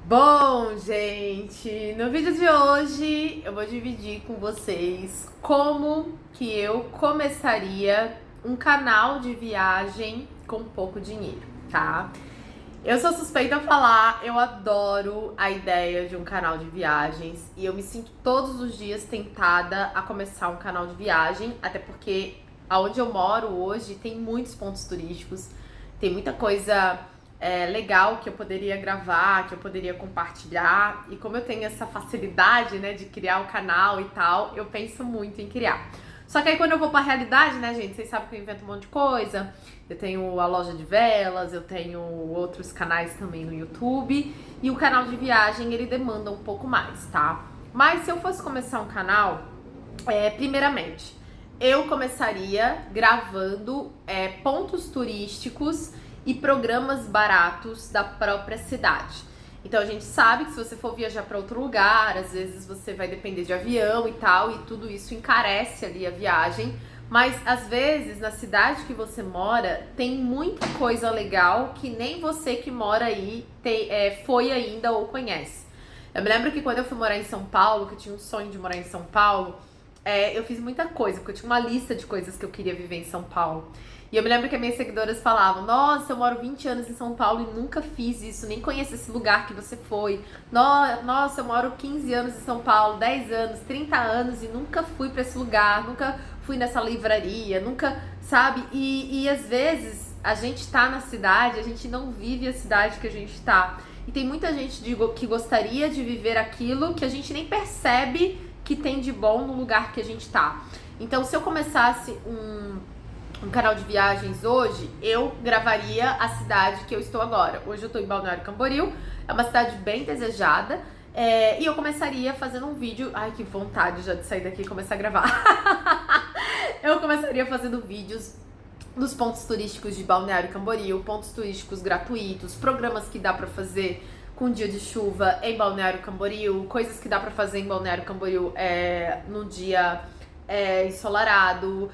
Bom, gente, no vídeo de hoje eu vou dividir com vocês como que eu começaria um canal de viagem com pouco dinheiro, tá? Eu sou suspeita a falar, eu adoro a ideia de um canal de viagens e eu me sinto todos os dias tentada a começar um canal de viagem, até porque aonde eu moro hoje tem muitos pontos turísticos, tem muita coisa legal que eu poderia gravar, que eu poderia compartilhar. E como eu tenho essa facilidade, né, de criar o canal e tal, eu penso muito em criar. Só que aí quando eu vou pra realidade, né, gente, vocês sabem que eu invento um monte de coisa. Eu tenho a loja de velas, eu tenho outros canais também no YouTube. E o canal de viagem, ele demanda um pouco mais, tá? Mas se eu fosse começar um canal, primeiramente, eu começaria gravando pontos turísticos e programas baratos da própria cidade. Então a gente sabe que se você for viajar para outro lugar, às vezes você vai depender de avião e tal, e tudo isso encarece ali a viagem. Mas às vezes na cidade que você mora tem muita coisa legal que nem você que mora aí foi ainda ou conhece. Eu me lembro que quando eu fui morar em São Paulo, que eu tinha um sonho de morar em São Paulo, eu fiz muita coisa, porque eu tinha uma lista de coisas que eu queria viver em São Paulo. E eu me lembro que as minhas seguidoras falavam: nossa, eu moro 20 anos em São Paulo e nunca fiz isso, nem conheço esse lugar que você foi. Nossa, eu moro 15 anos em São Paulo, 10 anos, 30 anos e nunca fui pra esse lugar, nunca fui nessa livraria, nunca, sabe? E às vezes a gente tá na cidade, a gente não vive a cidade que a gente tá. E tem muita gente que gostaria de viver aquilo que a gente nem percebe que tem de bom no lugar que a gente tá. Então, se eu começasse um canal de viagens hoje, eu gravaria a cidade que eu estou agora. Hoje eu estou em Balneário Camboriú, é uma cidade bem desejada, e eu começaria fazendo um vídeo. Ai, que vontade já de sair daqui e começar a gravar. Eu começaria fazendo vídeos dos pontos turísticos de Balneário Camboriú, pontos turísticos gratuitos, programas que dá pra fazer com dia de chuva em Balneário Camboriú, coisas que dá pra fazer em Balneário Camboriú no dia ensolarado,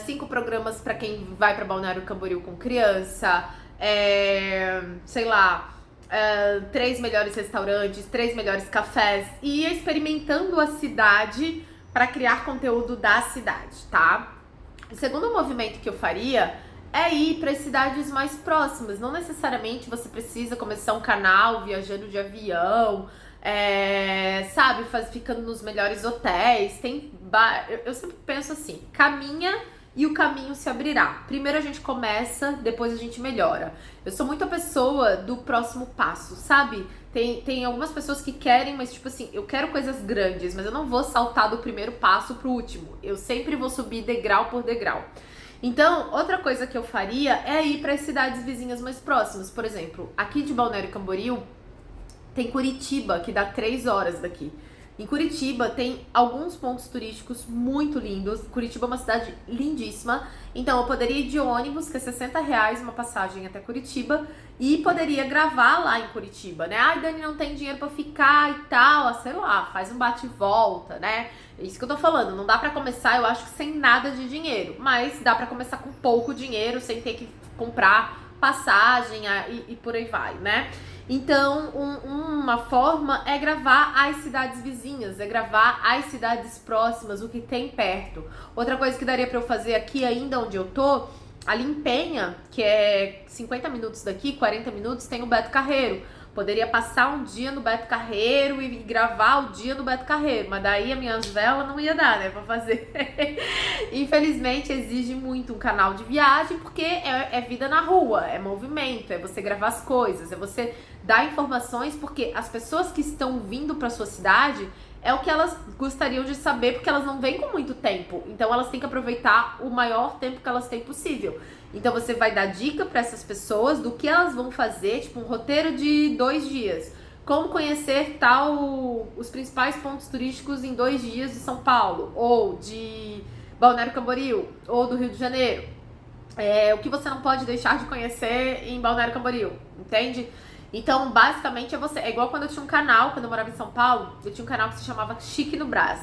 5 programas pra quem vai pra Balneário Camboriú com criança, sei lá, 3 melhores restaurantes, 3 melhores cafés, e ia experimentando a cidade pra criar conteúdo da cidade, tá? O segundo movimento que eu faria é ir para as cidades mais próximas. Não necessariamente você precisa começar um canal viajando de avião, sabe, ficando nos melhores hotéis. Eu sempre penso assim: caminha e o caminho se abrirá. Primeiro a gente começa, depois a gente melhora. Eu sou muito a pessoa do próximo passo, sabe? Tem algumas pessoas que querem, mas tipo assim, eu quero coisas grandes, mas eu não vou saltar do primeiro passo pro último. Eu sempre vou subir degrau por degrau. Então, outra coisa que eu faria é ir para as cidades vizinhas mais próximas. Por exemplo, aqui de Balneário Camboriú tem Curitiba, que dá 3 horas daqui. Em Curitiba tem alguns pontos turísticos muito lindos. Curitiba é uma cidade lindíssima. Então eu poderia ir de ônibus, que é R$60 uma passagem até Curitiba, e poderia gravar lá em Curitiba, né? Ai, Dani, não tem dinheiro pra ficar e tal. Sei lá, faz um bate e volta, né? É isso que eu tô falando. Não dá pra começar, eu acho que sem nada de dinheiro. Mas dá pra começar com pouco dinheiro, sem ter que comprar passagem e por aí vai, né? Então, uma forma é gravar as cidades vizinhas, é gravar as cidades próximas, o que tem perto. Outra coisa que daria pra eu fazer aqui ainda onde eu tô, ali em Penha, que é 50 minutos daqui, 40 minutos, tem o Beto Carreiro. Poderia passar um dia no Beto Carreiro e gravar o dia no Beto Carreiro, mas daí a minhas velas não ia dar, né, pra fazer. Infelizmente exige muito um canal de viagem, porque é vida na rua, é movimento, é você gravar as coisas, é você dar informações, porque as pessoas que estão vindo pra sua cidade é o que elas gostariam de saber, porque elas não vêm com muito tempo. Então elas têm que aproveitar o maior tempo que elas têm possível. Então você vai dar dica para essas pessoas do que elas vão fazer, tipo um roteiro de 2 dias. Como conhecer os principais pontos turísticos em 2 dias de São Paulo, ou de Balneário Camboriú, ou do Rio de Janeiro. O que você não pode deixar de conhecer em Balneário Camboriú, entende? Então, basicamente, é igual quando eu tinha um canal, quando eu morava em São Paulo, eu tinha um canal que se chamava Chique no Brás.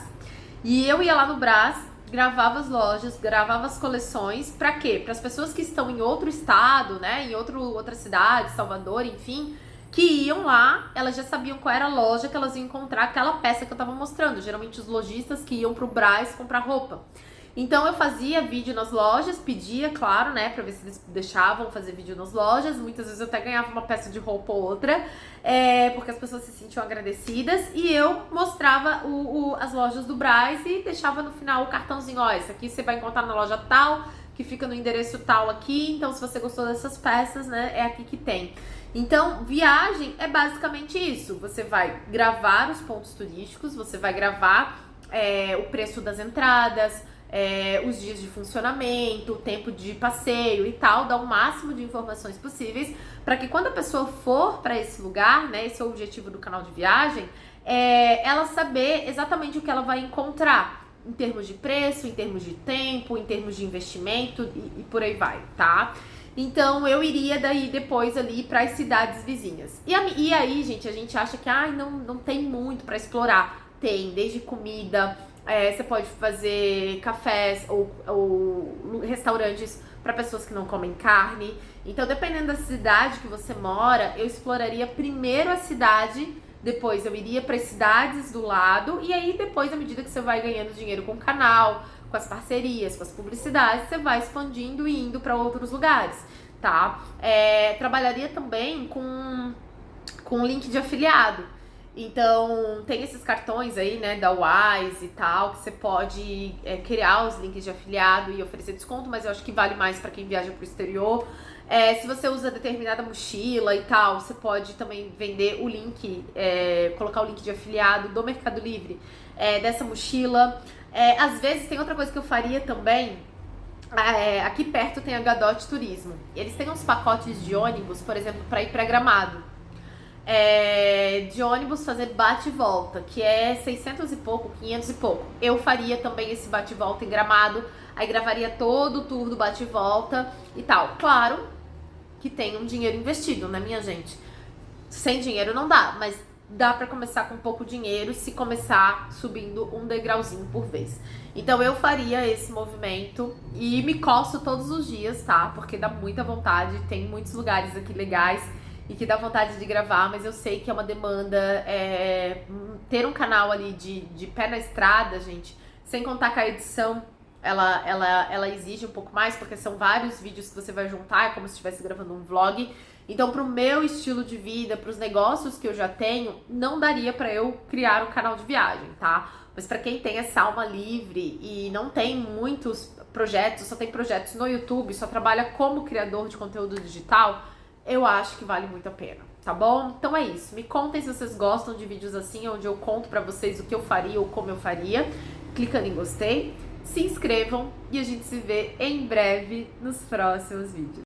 E eu ia lá no Brás, gravava as lojas, gravava as coleções, pra quê? Para as pessoas que estão em outro estado, né, em outra cidade, Salvador, enfim, que iam lá, elas já sabiam qual era a loja que elas iam encontrar aquela peça que eu tava mostrando. Geralmente os lojistas que iam pro Brás comprar roupa. Então eu fazia vídeo nas lojas, pedia, claro, né, pra ver se eles deixavam fazer vídeo nas lojas. Muitas vezes eu até ganhava uma peça de roupa ou outra, porque as pessoas se sentiam agradecidas. E eu mostrava as lojas do Brás e deixava no final o cartãozinho, ó, esse aqui você vai encontrar na loja tal, que fica no endereço tal aqui. Então se você gostou dessas peças, né, é aqui que tem. Então, viagem é basicamente isso. Você vai gravar os pontos turísticos, você vai gravar o preço das entradas, os dias de funcionamento, o tempo de passeio e tal, dar o máximo de informações possíveis para que quando a pessoa for para esse lugar, né, esse é o objetivo do canal de viagem, ela saber exatamente o que ela vai encontrar em termos de preço, em termos de tempo, em termos de investimento e por aí vai, tá? Então eu iria daí depois ali para as cidades vizinhas. E aí, gente, a gente acha que não tem muito para explorar. Tem, desde comida, você pode fazer cafés ou restaurantes para pessoas que não comem carne. Então, dependendo da cidade que você mora, eu exploraria primeiro a cidade, depois eu iria para as cidades do lado, e aí depois, à medida que você vai ganhando dinheiro com o canal, com as parcerias, com as publicidades, você vai expandindo e indo para outros lugares, tá? Trabalharia também com link de afiliado. Então, tem esses cartões aí, né, da Wise e tal, que você pode criar os links de afiliado e oferecer desconto, mas eu acho que vale mais para quem viaja pro exterior. Se você usa determinada mochila e tal, você pode também vender o link, colocar o link de afiliado do Mercado Livre dessa mochila. Às vezes tem outra coisa que eu faria também. Aqui perto tem a Gadot Turismo. Eles têm uns pacotes de ônibus, por exemplo, para ir para Gramado. De ônibus fazer bate e volta, que é 600 e pouco, 500 e pouco. Eu faria também esse bate e volta em Gramado, aí gravaria todo o tour do bate e volta e tal. Claro que tem um dinheiro investido, né, minha gente? Sem dinheiro não dá, mas dá pra começar com pouco dinheiro se começar subindo um degrauzinho por vez. Então eu faria esse movimento e me coço todos os dias, tá? Porque dá muita vontade, tem muitos lugares aqui legais e que dá vontade de gravar, mas eu sei que é uma demanda, ter um canal ali de pé na estrada, gente, sem contar que a edição, ela exige um pouco mais, porque são vários vídeos que você vai juntar, é como se estivesse gravando um vlog. Então, pro meu estilo de vida, pros negócios que eu já tenho, não daria pra eu criar um canal de viagem, tá? Mas pra quem tem essa alma livre e não tem muitos projetos, só tem projetos no YouTube, só trabalha como criador de conteúdo digital, eu acho que vale muito a pena, tá bom? Então é isso. Me contem se vocês gostam de vídeos assim, onde eu conto pra vocês o que eu faria ou como eu faria. Clicando em gostei, se inscrevam e a gente se vê em breve nos próximos vídeos.